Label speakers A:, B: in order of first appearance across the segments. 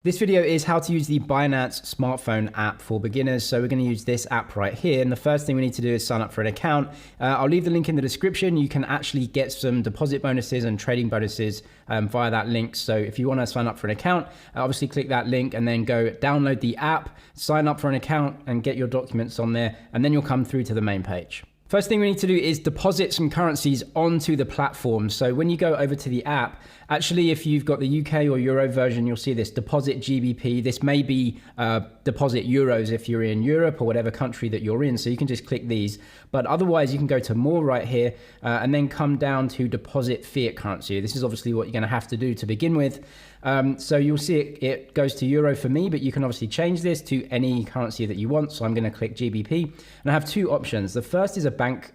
A: This video is how to use the Binance smartphone app for beginners. So we're going to use this app right here. And the first thing we need to do is sign up for an account. I'll leave the link in the description. You can actually get some deposit bonuses and trading bonuses via that link. So if you want to sign up for an account, obviously click that link and then go download the app, sign up for an account and get your documents on there. And then you'll come through to the main page. First thing we need to do is deposit some currencies onto the platform. So when you go over to the app, actually, if you've got the UK or Euro version, you'll see this deposit GBP. This may be deposit euros if you're in Europe or whatever country that you're in. So you can just click these. But otherwise, you can go to more right here and then come down to deposit fiat currency. This is obviously what you're going to have to do to begin with. So you'll see it goes to euro for me, but you can obviously change this to any currency that you want. So I'm going to click GBP and I have two options. The first is a bank,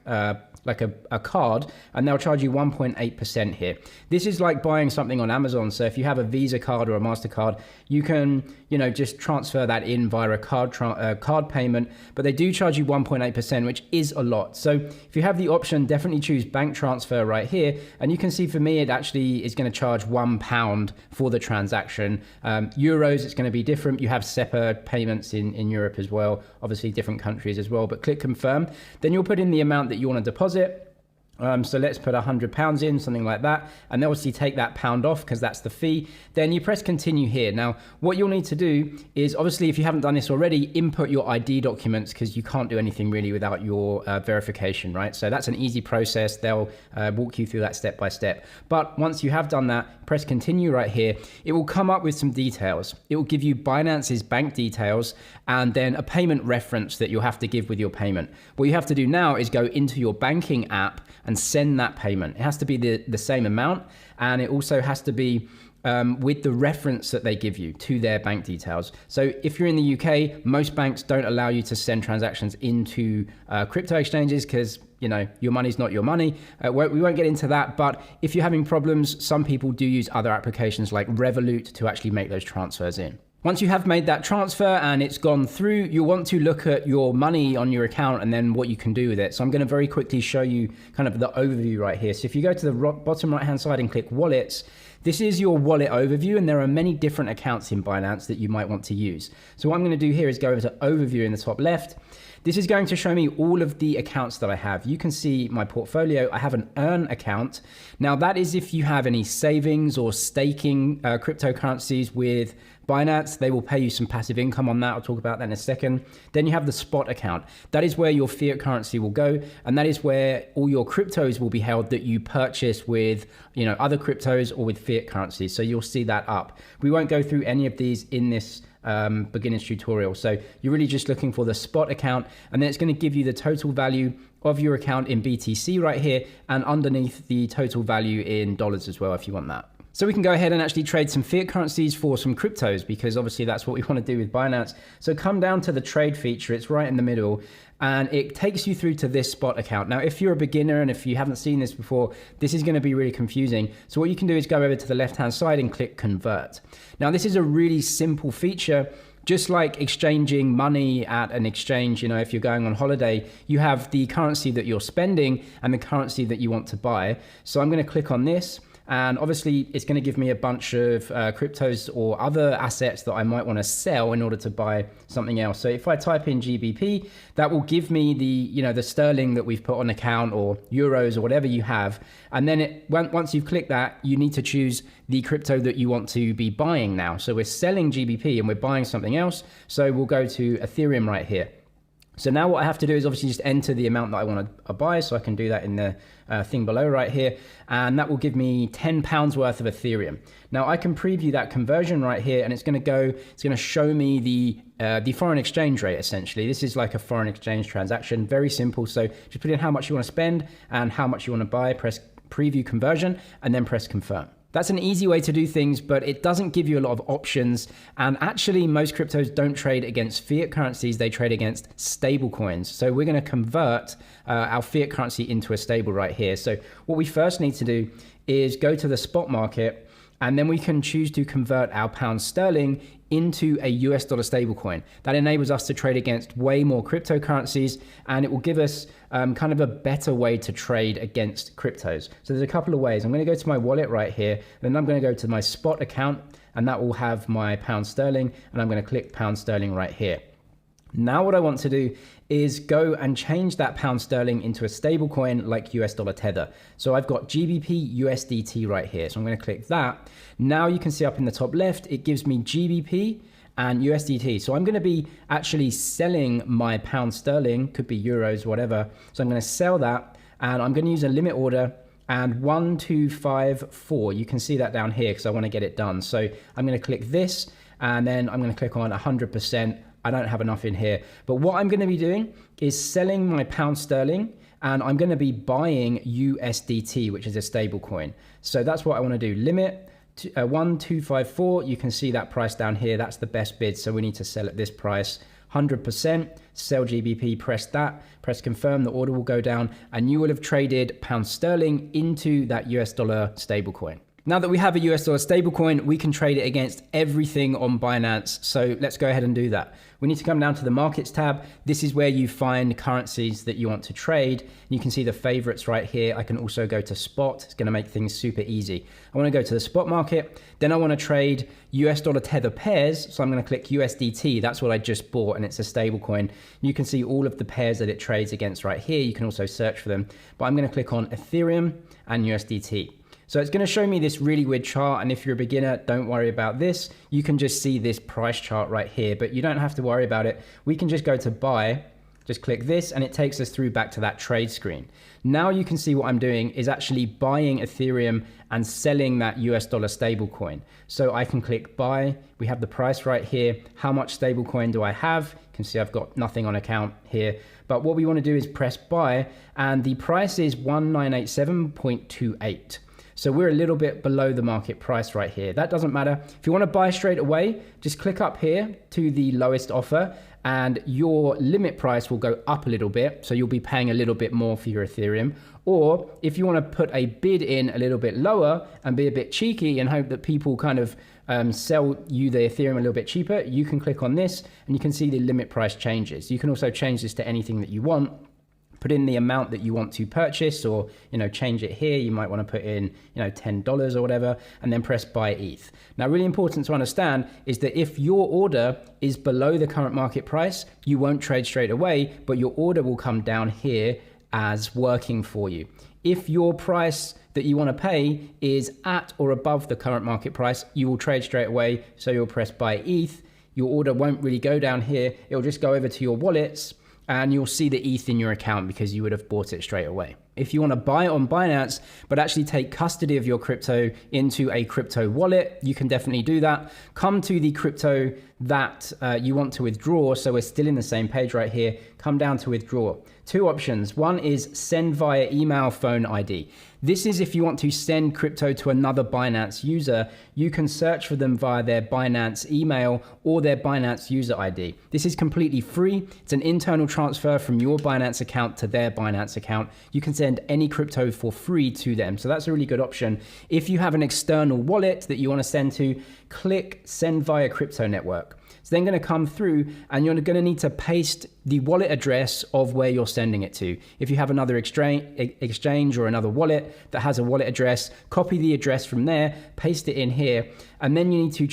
A: like a card, and they'll charge you 1.8% here. This is like buying something on Amazon. So if you have a Visa card or a MasterCard, you can, just transfer that in via a card payment, but they do charge you 1.8%, which is a lot. So if you have the option, definitely choose bank transfer right here. And you can see for me, it actually is going to charge £1 for the transaction. Euros, it's going to be different. You have SEPA payments in Europe as well, obviously different countries as well, but click confirm. Then you'll put in the amount that you want to deposit. So let's put £100 in, something like that. And they'll obviously take that pound off because that's the fee. Then you press continue here. Now, what you'll need to do is, obviously, if you haven't done this already, input your ID documents because you can't do anything really without your verification, right? So that's an easy process. They'll walk you through that step by step. But once you have done that, press continue right here. It will come up with some details. It will give you Binance's bank details and then a payment reference that you'll have to give with your payment. What you have to do now is go into your banking app and send that payment. It has to be the same amount, and it also has to be with the reference that they give you to their bank details. So if you're in the UK, most banks don't allow you to send transactions into crypto exchanges because your money's not your money. We won't get into that, but if you're having problems, some people do use other applications like Revolut to actually make those transfers in. Once you have made that transfer and it's gone through, you'll want to look at your money on your account and then what you can do with it. So I'm going to very quickly show you kind of the overview right here. So if you go to the bottom right hand side and click wallets, this is your wallet overview, and there are many different accounts in Binance that you might want to use. So what I'm going to do here is go over to overview in the top left. This is going to show me all of the accounts that I have. You can see my portfolio. I have an earn account. Now that is if you have any savings or staking cryptocurrencies with Binance. They will pay you some passive income on that. I'll talk about that in a second. Then you have the spot account. That is where your fiat currency will go. And that is where all your cryptos will be held that you purchase with, other cryptos or with fiat currency. So you'll see that up. We won't go through any of these in this beginner's tutorial. So you're really just looking for the spot account, and then it's going to give you the total value of your account in BTC right here, and underneath the total value in dollars as well if you want that. So we can go ahead and actually trade some fiat currencies for some cryptos, because obviously that's what we want to do with Binance. So come down to the trade feature, it's right in the middle, and it takes you through to this spot account. Now, if you're a beginner and if you haven't seen this before, this is going to be really confusing. So what you can do is go over to the left-hand side and click convert. Now, this is a really simple feature. Just like exchanging money at an exchange, if you're going on holiday, you have the currency that you're spending and the currency that you want to buy. So I'm going to click on this. And obviously, it's going to give me a bunch of cryptos or other assets that I might want to sell in order to buy something else. So if I type in GBP, that will give me the sterling that we've put on account, or euros, or whatever you have. And then once you've clicked that, you need to choose the crypto that you want to be buying now. So we're selling GBP and we're buying something else. So we'll go to Ethereum right here. So now what I have to do is obviously just enter the amount that I want to buy. So I can do that in the thing below right here. And that will give me £10 worth of Ethereum. Now I can preview that conversion right here, and it's going to show me the foreign exchange rate essentially. This is like a foreign exchange transaction, very simple. So just put in how much you want to spend and how much you want to buy, press preview conversion, and then press confirm. That's an easy way to do things, but it doesn't give you a lot of options. And actually, most cryptos don't trade against fiat currencies. They trade against stable coins. So we're going to convert our fiat currency into a stable right here. So what we first need to do is go to the spot market, and then we can choose to convert our pound sterling into a US dollar stablecoin. That enables us to trade against way more cryptocurrencies, and it will give us kind of a better way to trade against cryptos. So there's a couple of ways. I'm going to go to my wallet right here, then I'm going to go to my spot account, and that will have my pound sterling, and I'm going to click pound sterling right here. Now what I want to do is go and change that pound sterling into a stable coin like US dollar tether. So I've got GBP USDT right here. So I'm going to click that. Now you can see up in the top left, it gives me GBP and USDT. So I'm going to be actually selling my pound sterling, could be euros, whatever. So I'm going to sell that, and I'm going to use a limit order and 1254. You can see that down here because I want to get it done. So I'm going to click this, and then I'm going to click on 100%. I don't have enough in here, but what I'm going to be doing is selling my pound sterling, and I'm going to be buying USDT, which is a stable coin. So that's what I want to do. Limit 1254. You can see that price down here. That's the best bid. So we need to sell at this price. 100%, sell GBP, press that, press confirm, the order will go down, and you will have traded pound sterling into that US dollar stablecoin. Now that we have a US dollar stablecoin, we can trade it against everything on Binance. So let's go ahead and do that. We need to come down to the markets tab. This is where you find currencies that you want to trade. You can see the favorites right here. I can also go to spot. It's going to make things super easy. I want to go to the spot market. Then I want to trade US dollar tether pairs. So I'm going to click USDT. That's what I just bought, and it's a stable coin. You can see all of the pairs that it trades against right here. You can also search for them, but I'm going to click on Ethereum and USDT. So it's going to show me this really weird chart, and if you're a beginner, don't worry about this. You can just see this price chart right here, but you don't have to worry about it. We can just go to buy, just click this, and it takes us through back to that trade screen. Now you can see what I'm doing is actually buying Ethereum and selling that US dollar stablecoin. So I can click buy. We have the price right here. How much stablecoin do I have? You can see I've got nothing on account here. But what we want to do is press buy, and the price is 1987.28. So we're a little bit below the market price right here. That doesn't matter. If you want to buy straight away, just click up here to the lowest offer, and your limit price will go up a little bit. So you'll be paying a little bit more for your Ethereum. Or if you want to put a bid in a little bit lower and be a bit cheeky and hope that people kind of sell you the Ethereum a little bit cheaper, you can click on this and you can see the limit price changes. You can also change this to anything that you want. Put in the amount that you want to purchase, or change it here. You might want to put in $10 or whatever, and then press buy ETH. Now, really important to understand is that if your order is below the current market price, you won't trade straight away, but your order will come down here as working for you. If your price that you want to pay is at or above the current market price, you will trade straight away. So you'll press buy ETH. Your order won't really go down here. It'll just go over to your wallets, and you'll see the ETH in your account because you would have bought it straight away. If you want to buy on Binance, but actually take custody of your crypto into a crypto wallet, you can definitely do that. Come to the crypto that you want to withdraw. So we're still in the same page right here. Come down to withdraw. Two options. One is send via email, phone ID. This is if you want to send crypto to another Binance user, you can search for them via their Binance email or their Binance user ID. This is completely free. It's an internal transfer from your Binance account to their Binance account. You can send any crypto for free to them. So that's a really good option. If you have an external wallet that you want to send to, click send via crypto network. It's then going to come through, and you're going to need to paste the wallet address of where you're sending it to. If you have another exchange or another wallet that has a wallet address, copy the address from there, paste it in here, and then you need to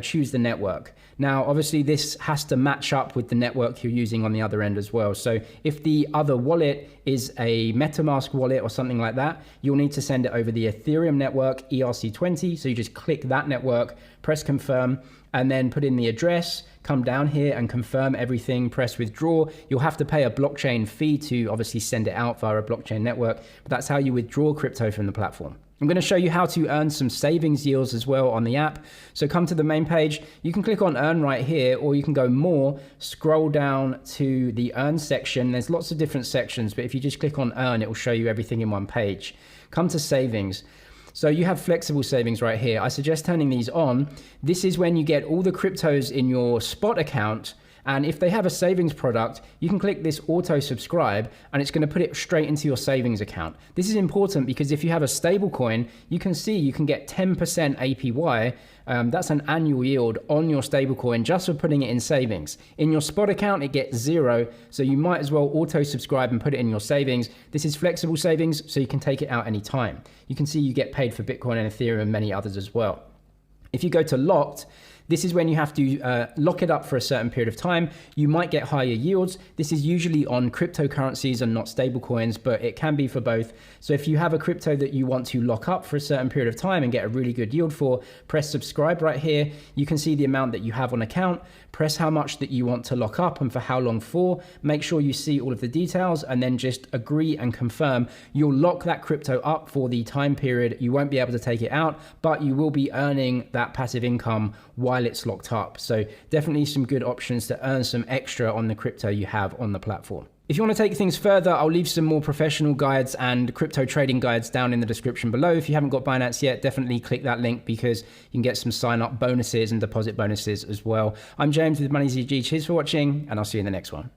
A: choose the network. Now, obviously, this has to match up with the network you're using on the other end as well. So if the other wallet is a MetaMask wallet or something like that, you'll need to send it over the Ethereum network, ERC20. So you just click that network, press confirm, and then put in the address, come down here and confirm everything, press withdraw. You'll have to pay a blockchain fee to obviously send it out via a blockchain network, but that's how you withdraw crypto from the platform. I'm going to show you how to earn some savings yields as well on the app. So come to the main page, you can click on earn right here, or you can go more, scroll down to the earn section. There's lots of different sections, but if you just click on earn, it will show you everything in one page. Come to savings. So you have flexible savings right here. I suggest turning these on. This is when you get all the cryptos in your spot account. And if they have a savings product, you can click this auto subscribe and it's going to put it straight into your savings account. This is important because if you have a stable coin, you can see you can get 10% APY. That's an annual yield on your stable coin just for putting it in savings. In your spot account, it gets 0. So you might as well auto subscribe and put it in your savings. This is flexible savings, so you can take it out anytime. You can see you get paid for Bitcoin and Ethereum and many others as well. If you go to locked, this is when you have to lock it up for a certain period of time. You might get higher yields. This is usually on cryptocurrencies and not stable coins, but it can be for both. So if you have a crypto that you want to lock up for a certain period of time and get a really good yield for, press subscribe right here. You can see the amount that you have on account. Press how much that you want to lock up and for how long for. Make sure you see all of the details and then just agree and confirm. You'll lock that crypto up for the time period. You won't be able to take it out, but you will be earning that passive income while it's locked up. So definitely some good options to earn some extra on the crypto you have on the platform. If you want to take things further, I'll leave some more professional guides and crypto trading guides down in the description below. If you haven't got Binance yet, definitely click that link because you can get some sign up bonuses and deposit bonuses as well. I'm James with Money ZG. Cheers for watching, and I'll see you in the next one.